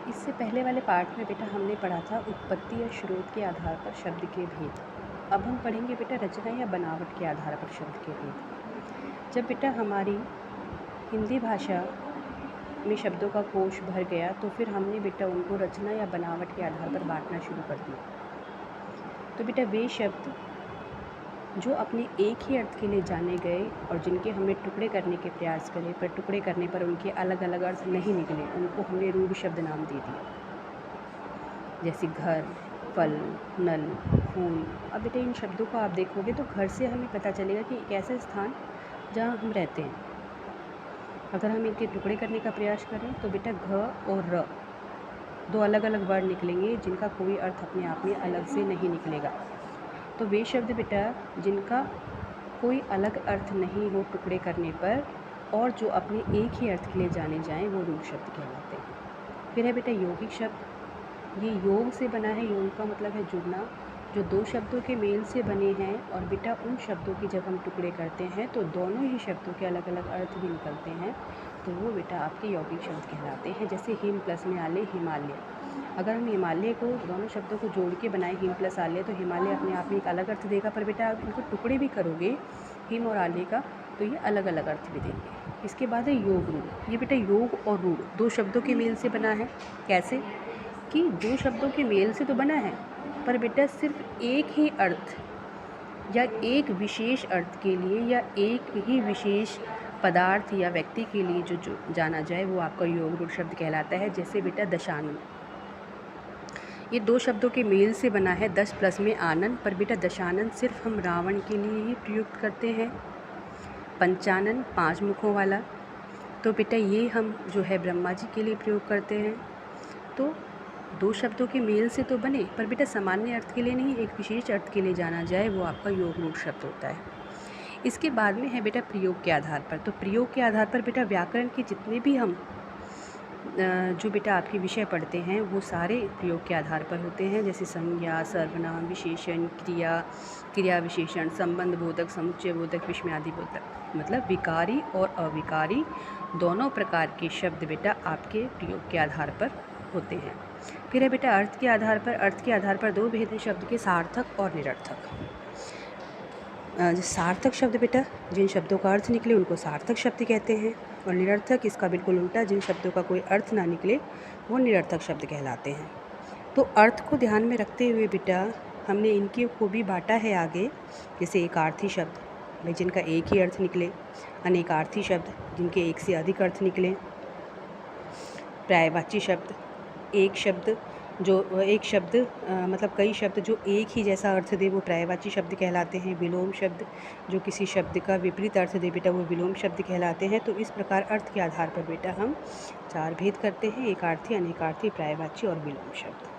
इससे पहले वाले पार्ट में बेटा हमने पढ़ा था उत्पत्ति या स्रोत के आधार पर शब्द के भेद। अब हम पढ़ेंगे बेटा रचना या बनावट के आधार पर शब्द के भेद। जब बेटा हमारी हिंदी भाषा में शब्दों का कोश भर गया तो फिर हमने बेटा उनको रचना या बनावट के आधार पर बांटना शुरू कर दिया। तो बेटा वे शब्द जो अपने एक ही अर्थ के लिए जाने गए और जिनके हमने टुकड़े करने के प्रयास करे पर टुकड़े करने पर उनके अलग अलग अर्थ नहीं निकले, उनको हमने रूढ़ शब्द नाम दे दिया, जैसे घर, फल, नल, फूल। अब बेटा इन शब्दों को आप देखोगे तो घर से हमें पता चलेगा कि एक ऐसा स्थान जहाँ हम रहते हैं। अगर हम इनके टुकड़े करने का प्रयास करें तो बेटा घ और र दो अलग अलग वर्ड निकलेंगे जिनका कोई अर्थ अपने आप में अलग से नहीं निकलेगा। तो वे शब्द बेटा जिनका कोई अलग अर्थ नहीं हो टुकड़े करने पर और जो अपने एक ही अर्थ के लिए जाने जाएं वो रूढ़ शब्द कहलाते हैं। फिर है बेटा यौगिक शब्द। ये योग से बना है। योग का मतलब है जुड़ना, जो दो शब्दों के मेल से बने हैं और बेटा उन शब्दों की जब हम टुकड़े करते हैं तो दोनों ही शब्दों के अलग अलग अर्थ भी निकलते हैं, तो वो बेटा आपके यौगिक शब्द कहलाते हैं। जैसे हिम प्लस में आले हिमालय। अगर हम हिमालय को दोनों शब्दों को जोड़ के बनाए हिम प्लस आले तो हिमालय अपने आप में एक अलग अर्थ देगा, पर बेटा आप इनको टुकड़े भी करोगे हिम और आले का तो ये अलग अलग अर्थ भी देंगे। इसके बाद है योग रूढ़। ये बेटा योग और रूढ़ दो शब्दों के मेल से बना है। कैसे कि दो शब्दों के मेल से तो बना है पर बेटा सिर्फ एक ही अर्थ या एक विशेष अर्थ के लिए या एक ही विशेष पदार्थ या व्यक्ति के लिए जो जाना जाए वो आपका योग रूढ़ शब्द कहलाता है। जैसे बेटा दशानन, ये दो शब्दों के मेल से बना है, 10 प्लस में आनन, पर बेटा दशानन सिर्फ हम रावण के लिए ही प्रयुक्त करते हैं। पंचानन 5 मुखों वाला, तो बेटा ये हम जो है ब्रह्मा जी के लिए प्रयोग करते हैं। तो दो शब्दों के मेल से तो बने पर बेटा सामान्य अर्थ के लिए नहीं, एक विशेष अर्थ के लिए जाना जाए वो आपका योग रूढ़ शब्द होता है। इसके बाद में है बेटा प्रयोग के आधार पर। तो प्रयोग के आधार पर बेटा व्याकरण के जितने भी हम जो बेटा आपके विषय पढ़ते हैं वो सारे प्रयोग के आधार पर होते हैं। जैसे संज्ञा, सर्वनाम, विशेषण, क्रिया, क्रिया विशेषण, संबंध बोधक, समुच्चय बोधक, विस्मयादि बोधक, मतलब विकारी और अविकारी दोनों प्रकार के शब्द बेटा आपके प्रयोग के आधार पर होते हैं। फिर है बेटा अर्थ के आधार पर। अर्थ के आधार पर दो भेद हैं शब्द के, सार्थक और निरर्थक। सार्थक शब्द बेटा जिन शब्दों का अर्थ निकले उनको सार्थक शब्द कहते हैं, और निरर्थक इसका बिल्कुल उल्टा, जिन शब्दों का कोई अर्थ ना निकले वो निरर्थक शब्द कहलाते हैं। तो अर्थ को ध्यान में रखते हुए बेटा हमने इनके को भी बांटा है आगे। जैसे एकार्थी शब्द भाई जिनका एक ही अर्थ निकले, अनेकार्थी शब्द जिनके एक से अधिक अर्थ निकले, पर्यायवाची शब्द एक शब्द मतलब कई शब्द जो एक ही जैसा अर्थ दे वो पर्यायवाची शब्द कहलाते हैं। विलोम शब्द जो किसी शब्द का विपरीत अर्थ दे बेटा वो विलोम शब्द कहलाते हैं। तो इस प्रकार अर्थ के आधार पर बेटा हम 4 भेद करते हैं, एकार्थी, अनेकार्थी, पर्यायवाची और विलोम शब्द।